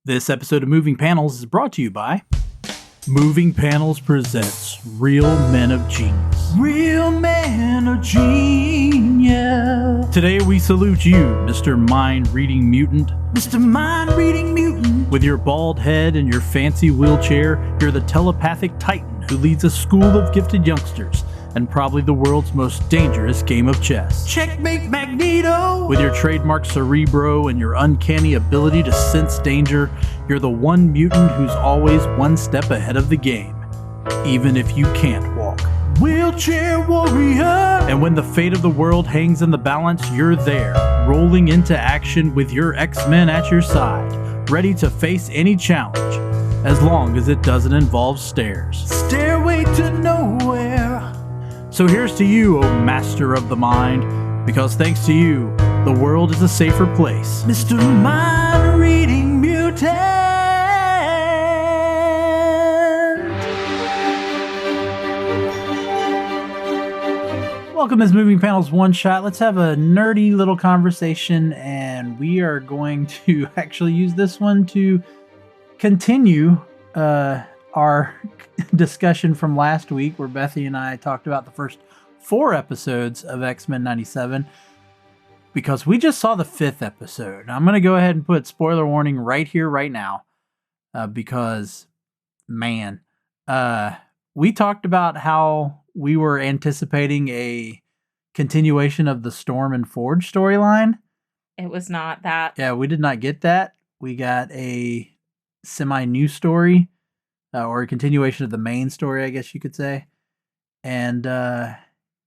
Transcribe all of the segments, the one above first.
This episode of Moving Panels is brought to you by Moving Panels presents Real Men of Genius. Real Men of Genius. Today we salute you, Mr. Mind-Reading Mutant. Mr. Mind-Reading Mutant. With your bald head and your fancy wheelchair, you're the telepathic titan who leads a school of gifted youngsters and probably the world's most dangerous game of chess. Checkmate Magneto. With your trademark cerebro and your uncanny ability to sense danger, you're the one mutant who's always one step ahead of the game, even if you can't walk. Wheelchair Warrior. And when the fate of the world hangs in the balance, you're there, rolling into action with your X-Men at your side, ready to face any challenge, as long as it doesn't involve stairs. Stairway to Nowhere. So here's to you, O Master of the Mind, because thanks to you, the world is a safer place. Mr. Mind-Reading Mutant. Welcome to this Moving Panels One Shot. Let's have a nerdy little conversation, and we are going to actually use this one to continue our discussion from last week, where Bethy and I talked about the first 4 episodes of X-Men 97, because we just saw the 5th episode. I'm going to go ahead and put spoiler warning right here, right now, because, man, we talked about how we were anticipating a continuation of the Storm and Forge storyline. It was not that. Yeah, we did not get that. We got a semi-new story, or a continuation of the main story, I guess you could say. And there's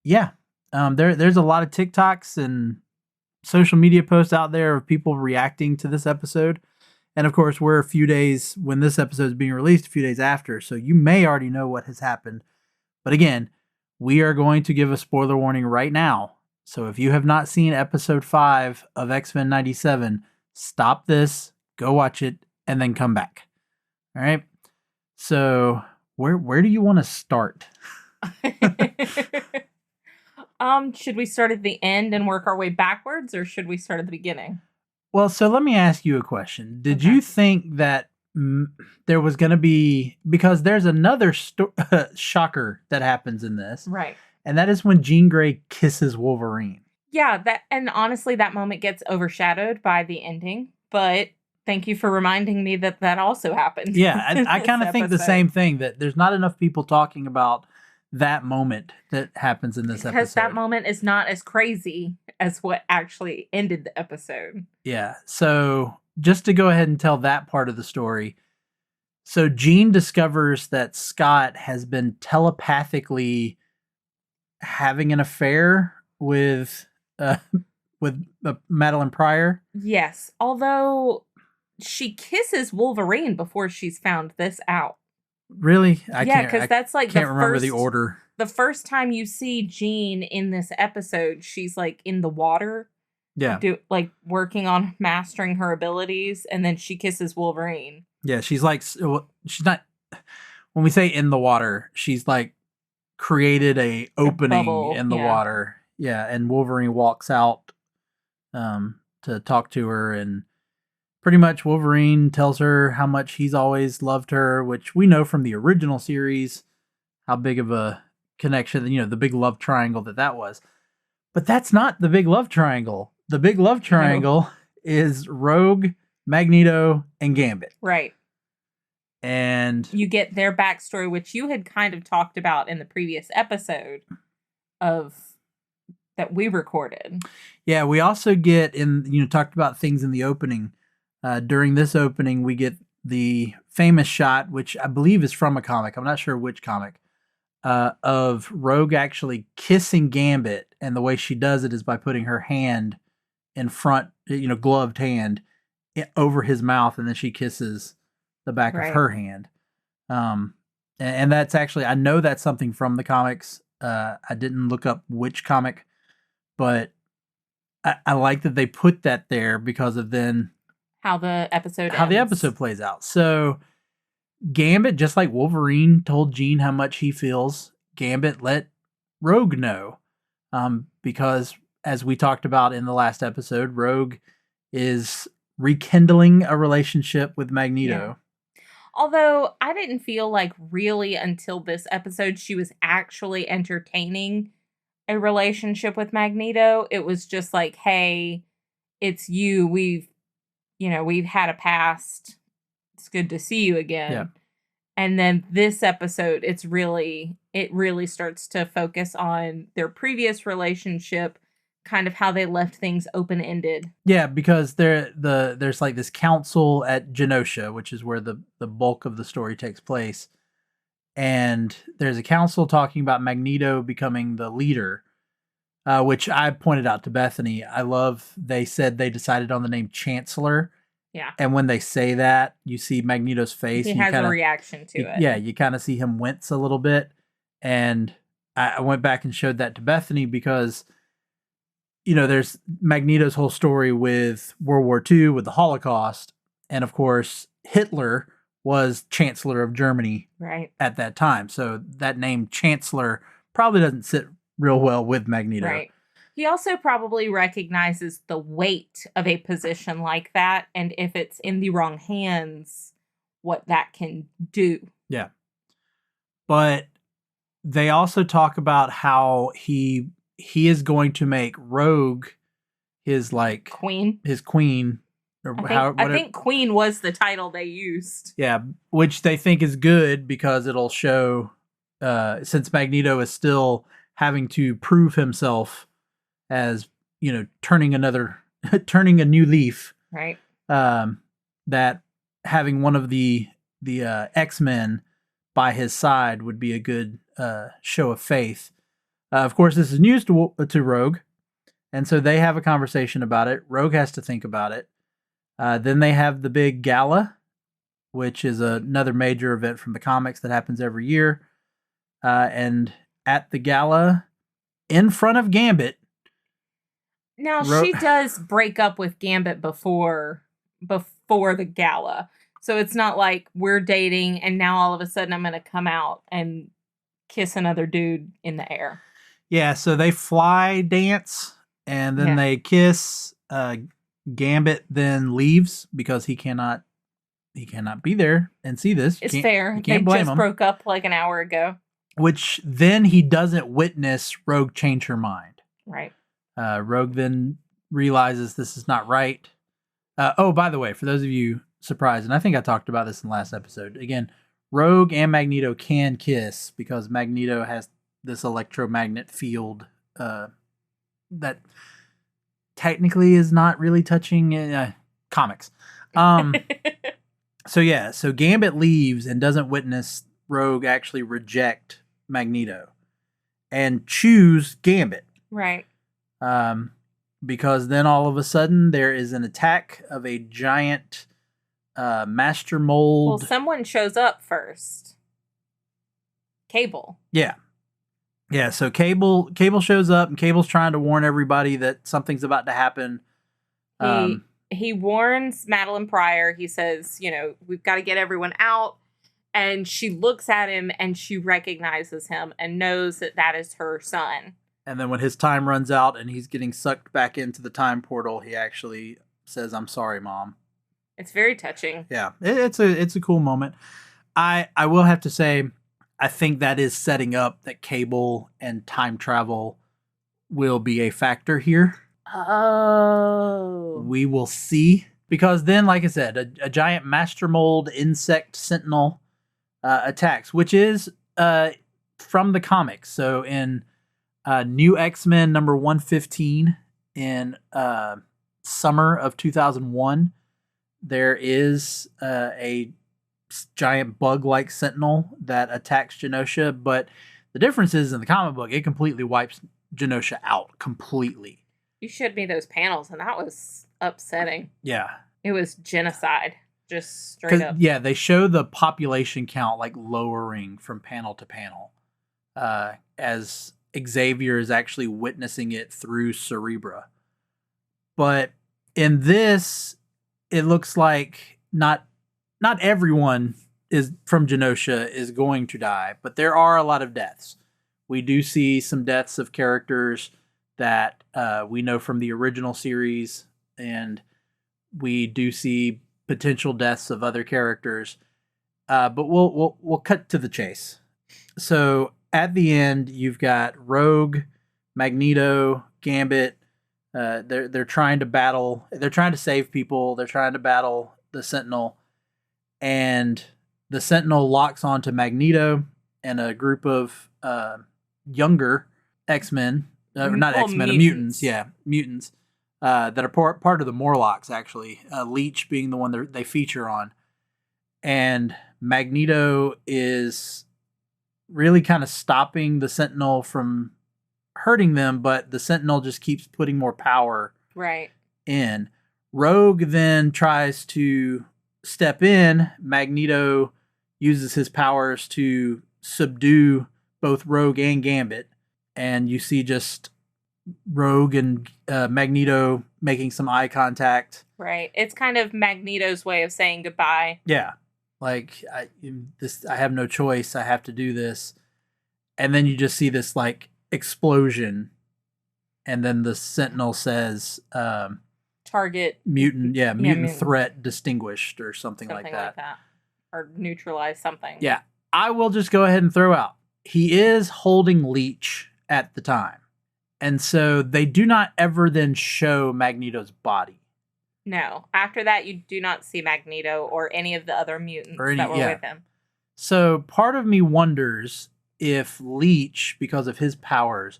a lot of TikToks and social media posts out there of people reacting to this episode. And of course, we're a few days, when this episode is being released, a few days after. So you may already know what has happened. But again, we are going to give a spoiler warning right now. So if you have not seen episode 5 of X-Men 97, stop this, go watch it, and then come back. All right? So where do you want to start? Should we start at the end and work our way backwards, or should we start at the beginning? Well, so let me ask you a question. Did you think that there was going to be, because there's another shocker that happens in this. Right. And that is when Jean Grey kisses Wolverine. Yeah, and honestly, that moment gets overshadowed by the ending, but thank you for reminding me that also happened. Yeah, I kind of think the same thing, that there's not enough people talking about that moment that happens in this episode. Because that moment is not as crazy as what actually ended the episode. Yeah, so just to go ahead and tell that part of the story. So Jean discovers that Scott has been telepathically having an affair with Madeline Pryor. Yes, although she kisses Wolverine before she's found this out. Really? Because that's like can't remember the order. The first time you see Jean in this episode, she's like in the water. Yeah. Working on mastering her abilities, and then she kisses Wolverine. Yeah, she's not, when we say in the water, she's like created a opening in the water. Yeah, and Wolverine walks out to talk to her, and pretty much Wolverine tells her how much he's always loved her, which we know from the original series, how big of a connection, the big love triangle that was. But that's not the big love triangle. The big love triangle is Rogue, Magneto, and Gambit. Right. And you get their backstory, which you had kind of talked about in the previous episode that we recorded. Yeah, we also get talked about things in the opening. During this opening, we get the famous shot, which I believe is from a comic. I'm not sure which comic, of Rogue actually kissing Gambit. And the way she does it is by putting her hand in front, gloved hand over his mouth. And then she kisses the back of her hand. And that's actually, I know that's something from the comics. I didn't look up which comic, but I like that they put that there because of then how the episode plays out. So Gambit, just like Wolverine told Jean how much he feels, Gambit let Rogue know. Because as we talked about in the last episode, Rogue is rekindling a relationship with Magneto. Although I didn't feel like really until this episode she was actually entertaining a relationship with Magneto. It was just like, hey, it's you. We've had a past. It's good to see you again. Yeah. And then this episode, it really starts to focus on their previous relationship, kind of how they left things open-ended. Yeah, because there's like this council at Genosha, which is where the bulk of the story takes place. And there's a council talking about Magneto becoming the leader, which I pointed out to Bethany. I love they said they decided on the name Chancellor. Yeah. And when they say that, you see Magneto's face. He and has a reaction to it. Yeah, you kind of see him wince a little bit. And I went back and showed that to Bethany because, there's Magneto's whole story with World War II, with the Holocaust. And of course, Hitler was Chancellor of Germany at that time. So that name Chancellor probably doesn't sit real well with Magneto. Right. He also probably recognizes the weight of a position like that, and if it's in the wrong hands, what that can do. Yeah. But they also talk about how he is going to make Rogue his queen. His queen. Or I think Queen was the title they used. Yeah, which they think is good because it'll show since Magneto is still having to prove himself as turning a new leaf, right? That having one of the X-Men by his side would be a good show of faith. Of course, this is news to Rogue, and so they have a conversation about it. Rogue has to think about it. Then they have the big gala, which is another major event from the comics that happens every year, and at the gala, in front of Gambit. Now, she does break up with Gambit before the gala. So it's not like we're dating and now all of a sudden I'm going to come out and kiss another dude in the air. Yeah, so they fly dance and then they kiss. Gambit then leaves because he cannot be there and see this. It's fair. They just broke up like an hour ago. Which then he doesn't witness Rogue change her mind. Right. Rogue then realizes this is not right. Oh, by the way, for those of you surprised, and I think I talked about this in the last episode, again, Rogue and Magneto can kiss because Magneto has this electromagnet field that technically is not really touching comics. So Gambit leaves and doesn't witness Rogue actually reject Magneto and choose Gambit. Right. Because then all of a sudden there is an attack of a giant master mold. Well, someone shows up first. Cable. Yeah. Yeah, so Cable shows up and Cable's trying to warn everybody that something's about to happen. He warns Madeline Pryor. He says, we've got to get everyone out. And she looks at him and she recognizes him and knows that is her son. And then when his time runs out and he's getting sucked back into the time portal, he actually says, "I'm sorry, Mom." It's very touching. Yeah, it's a cool moment. I will have to say, I think that is setting up that Cable and time travel will be a factor here. Oh. We will see. Because then, like I said, a giant master mold insect sentinel attacks, which is from the comics. So in New X-Men number 115 in summer of 2001, there is a giant bug-like sentinel that attacks Genosha, but the difference is in the comic book, it completely wipes Genosha out completely. You showed me those panels, and that was upsetting. Yeah. It was genocide, just straight up. Yeah, they show the population count like lowering from panel to panel as Xavier is actually witnessing it through Cerebra. But in this, it looks like not everyone is from Genosha is going to die, but there are a lot of deaths. We do see some deaths of characters that we know from the original series, and we do see potential deaths of other characters. But we'll cut to the chase. So at the end, you've got Rogue, Magneto, Gambit. They're trying to battle. They're trying to save people. They're trying to battle the Sentinel, and the Sentinel locks onto Magneto and a group of younger X-Men, not X-Men, mutants. Yeah, mutants that are part of the Morlocks. Actually, Leech being the one they feature on, and Magneto is really kind of stopping the Sentinel from hurting them, but the Sentinel just keeps putting more power in. Rogue then tries to step in. Magneto uses his powers to subdue both Rogue and Gambit, and you see just Rogue and Magneto making some eye contact. Right. It's kind of Magneto's way of saying goodbye. Yeah. Like, I have no choice. I have to do this. And then you just see this, like, explosion. And then the Sentinel says... Target. Mutant threat distinguished or something like that. Or neutralize something. Yeah. I will just go ahead and throw out. He is holding Leech at the time. And so they do not ever then show Magneto's body. No. After that, you do not see Magneto or any of the other mutants that were with him. So part of me wonders if Leech, because of his powers,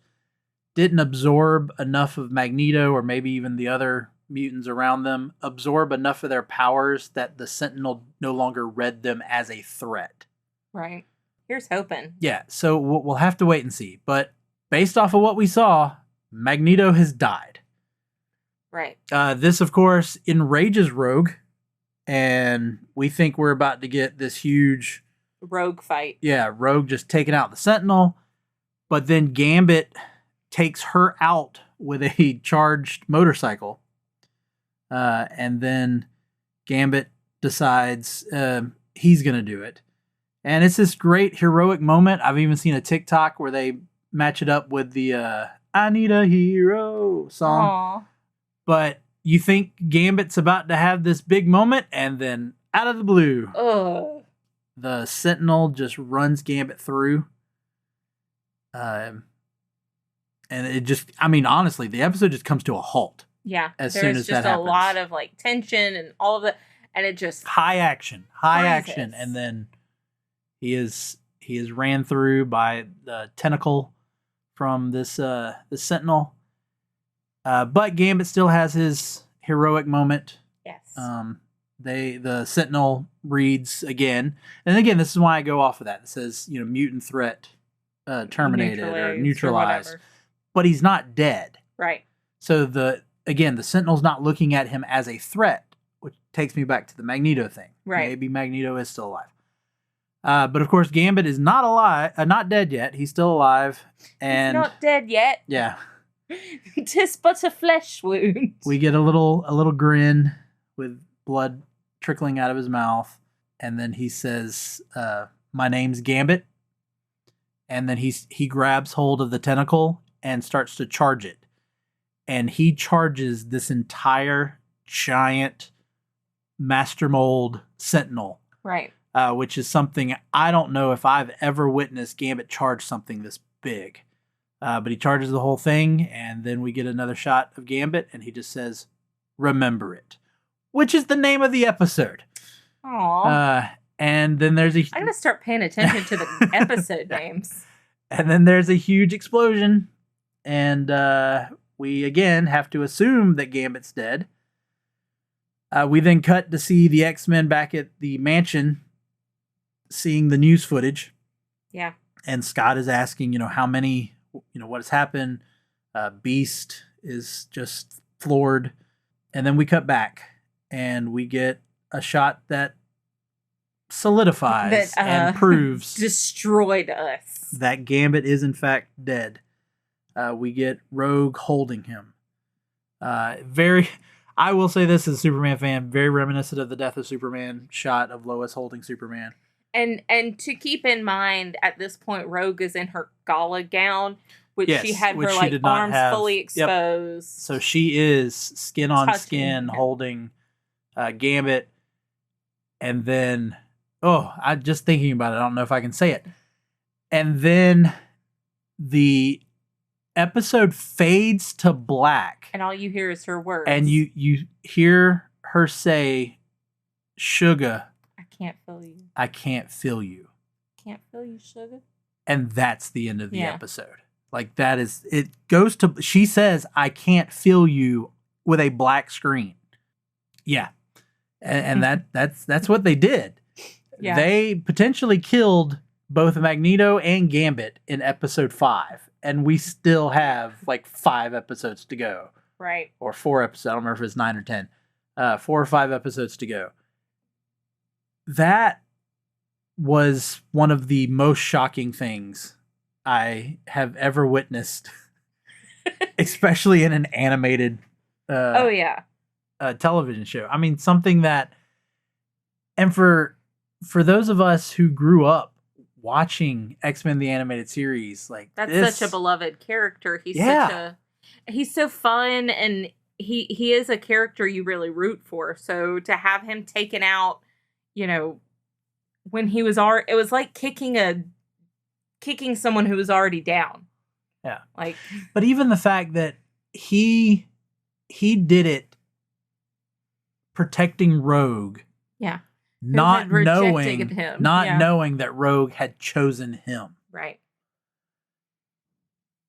didn't absorb enough of Magneto, or maybe even the other mutants around them, absorb enough of their powers that the Sentinel no longer read them as a threat. Right. Here's hoping. Yeah, so we'll have to wait and see. But based off of what we saw, Magneto has died. Right. This, of course, enrages Rogue, and we think we're about to get this huge... Rogue fight. Yeah, Rogue just taking out the Sentinel, but then Gambit takes her out with a charged motorcycle, and then Gambit decides he's going to do it. And it's this great heroic moment. I've even seen a TikTok where they match it up with the I Need a Hero song. Aww. But you think Gambit's about to have this big moment, and then out of the blue, the Sentinel just runs Gambit through. And it just, I mean, honestly, the episode just comes to a halt. Yeah. As soon as that happens. There's just a lot of, like, tension and all of it, and it just... High action. And then he is ran through by the tentacle from this Sentinel. But Gambit still has his heroic moment. Yes. The Sentinel reads again. And again, this is why I go off of that. It says, mutant threat terminated or neutralized. But he's not dead. Right. So the Sentinel's not looking at him as a threat, which takes me back to the Magneto thing. Right. Maybe Magneto is still alive. But of course, Gambit is not alive, not dead yet. He's still alive. And he's not dead yet. Yeah. 'Tis but a flesh wound. We get a little grin with blood trickling out of his mouth, and then he says, "My name's Gambit." And then he grabs hold of the tentacle and starts to charge it, and he charges this entire giant master mold Sentinel. Right. Which is something I don't know if I've ever witnessed Gambit charge something this big. But he charges the whole thing, and then we get another shot of Gambit, and he just says, "Remember it," which is the name of the episode. Aww. And then there's I'm going to start paying attention to the episode names. And then there's a huge explosion, and we again have to assume that Gambit's dead. We then cut to see the X-Men back at the mansion, seeing the news footage. Yeah. And Scott is asking, how many... what has happened. Beast is just floored. And then we cut back and we get a shot that solidifies and proves destroyed us that Gambit is in fact dead. We get Rogue holding him. I will say this as a Superman fan, very reminiscent of the Death of Superman shot of Lois holding Superman. And to keep in mind, at this point, Rogue is in her gala gown, which she had which her she arms fully exposed. Yep. So she is skin on Touching skin him. holding Gambit, and then I just thinking about it. I don't know if I can say it. And then the episode fades to black, And all you hear is her words. and you hear her say, "Sugar, I can't feel you. I can't feel you." Can't feel you, sugar. And that's the end of the Yeah. episode. Like that is, it goes to, she says, "I can't feel you," with a black screen. Yeah. And that's what they did. Yeah. They potentially killed both Magneto and Gambit in episode 5. And we still have like 5 episodes to go. Right. Or 4 episodes. I don't remember if it's 9 or 10. 4 or 5 episodes to go. That was one of the most shocking things I have ever witnessed, especially in an animated television show. I mean, something that, and for those of us who grew up watching X-Men the animated series, like that's such a beloved character. He's he's so fun, and he is a character you really root for. So to have him taken out, when he was it was like kicking someone who was already down. Yeah. Like, but even the fact that he did it protecting Rogue. Yeah. Not knowing him. Knowing that Rogue had chosen him. Right.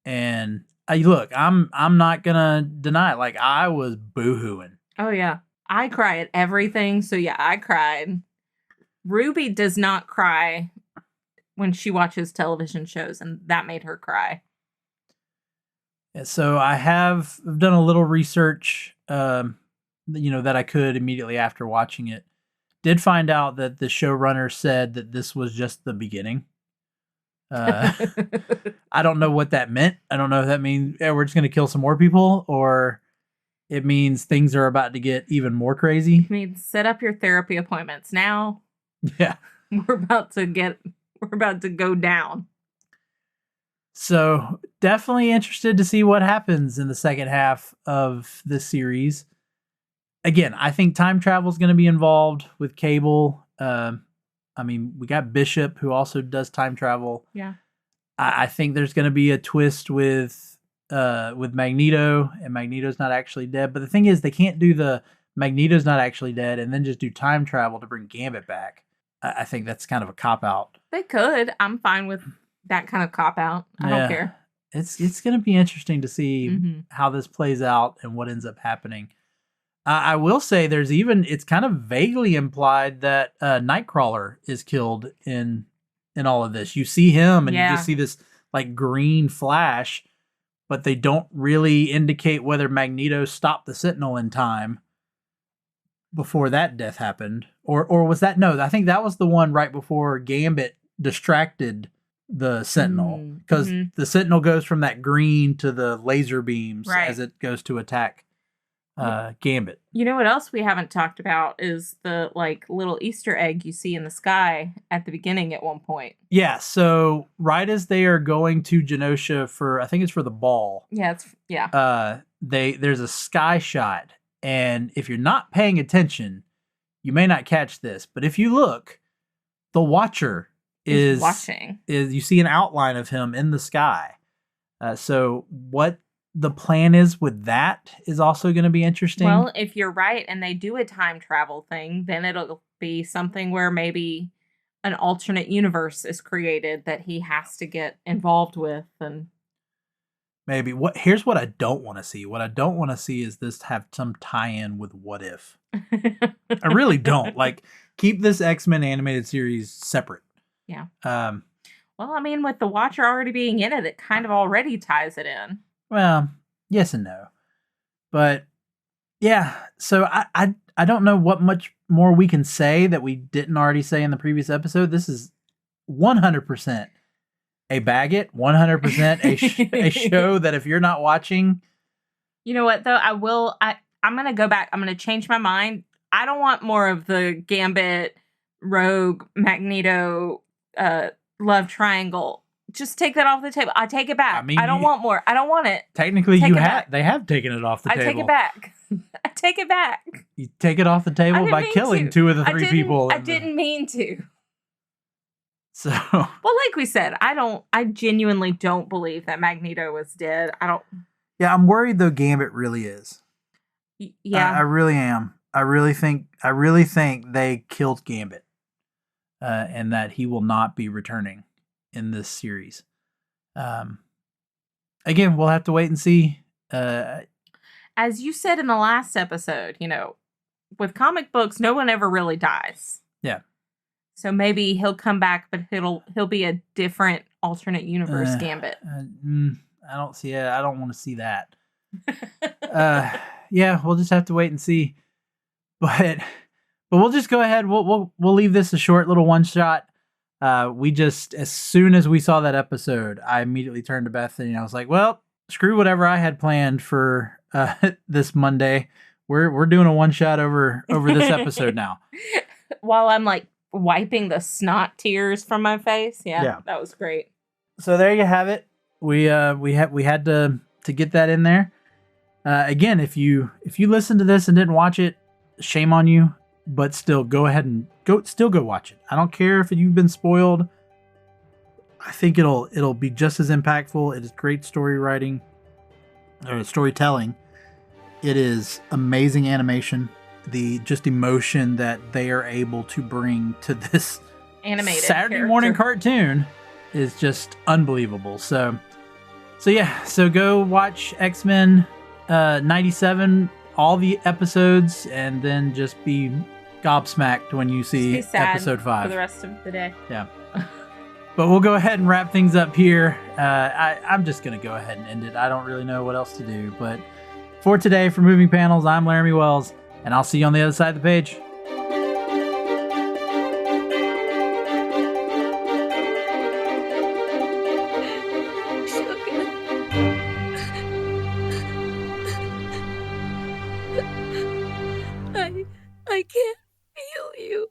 And look, I'm not gonna deny it. Like, I was boohooing. Oh yeah. I cry at everything. So yeah, I cried. Ruby does not cry when she watches television shows, and that made her cry. Yeah, so I have done a little research, that I could immediately after watching it. Did find out that the showrunner said that this was just the beginning. I don't know what that meant. I don't know if that means we're just going to kill some more people, or it means things are about to get even more crazy. I mean, set up your therapy appointments now. Yeah. We're about to go down. So definitely interested to see what happens in the second half of this series. Again, I think time travel is going to be involved with Cable. I mean, we got Bishop, who also does time travel. Yeah. I think there's going to be a twist with Magneto, and Magneto's not actually dead. But the thing is, they can't do the Magneto's not actually dead and then just do time travel to bring Gambit back. I think that's kind of a cop-out. They could. I'm fine with that kind of cop-out. I don't care. It's going to be interesting to see how this plays out and what ends up happening. I will say it's kind of vaguely implied that Nightcrawler is killed in all of this. You see him and you just see this like green flash, but they don't really indicate whether Magneto stopped the Sentinel in time before that death happened. Or was that, no, I think that was the one right before Gambit distracted the Sentinel, because the Sentinel goes from that green to the laser beams as it goes to attack Gambit. You know what else we haven't talked about is the little Easter egg you see in the sky at the beginning at one point. Yeah, so right as they are going to Genosha for, I think it's for the ball. There's a sky shot, and if you're not paying attention, you may not catch this, but if you look, the Watcher is watching. You see an outline of him in the sky. So what the plan is with that is also going to be interesting. Well, if you're right and they do a time travel thing, then it'll be something where maybe an alternate universe is created that he has to get involved with. And maybe here's what I don't want to see. What I don't want to see is this have some tie-in with What If. I really don't. Keep this X-Men animated series separate. Yeah. Well, I mean, with the Watcher already being in it kind of already ties it in. Well, yes and no. But yeah, so I don't know what much more we can say that we didn't already say in the previous episode. This is 100% a Baggett, 100% a show that if you're not watching. You know what, though? I'm going to go back. I'm going to change my mind. I don't want more of the Gambit, Rogue, Magneto, love triangle Just take that off the table. I take it back. I mean, I don't want more. I don't want it. Technically, Take you it have. back. They have taken it off the table. I take it back. I take it back. You take it off the I table didn't by mean killing to. two of the I three didn't- people. I didn't mean to. So, Well, like we said, I genuinely don't believe that Magneto was dead. I don't. yeah, I'm worried though. Gambit really is. Yeah. I really am. I really think they killed Gambit, and that he will not be returning in this series. Again, we'll have to wait and see. As you said in the last episode, with comic books, no one ever really dies. Yeah. So maybe he'll come back, but he'll be a different alternate universe Gambit. I don't see it. I don't want to see that. Yeah, we'll just have to wait and see. But we'll just go ahead. We'll leave this a short little one shot. We just, as soon as we saw that episode, I immediately turned to Bethany and I was like, well, screw whatever I had planned for this Monday. We're doing a one shot over this episode now. While I'm like wiping the snot tears from my face. Yeah. That was great. So there you have it. We had to get that in there. Again, if you listened to this and didn't watch it, shame on you. But still, go ahead and go watch it. I don't care if you've been spoiled. I think it'll be just as impactful. It is great storytelling. It is amazing animation. The just emotion that they are able to bring to this Animated Saturday morning cartoon is just unbelievable. So yeah. So go watch X-Men 97, all the episodes, and then just be gobsmacked when you see episode 5 for the rest of the day. Yeah. But we'll go ahead and wrap things up here. I'm just going to go ahead and end it. I don't really know what else to do. But for today, for Moving Panels, I'm Laramy Wells, and I'll see you on the other side of the page. I can't feel you.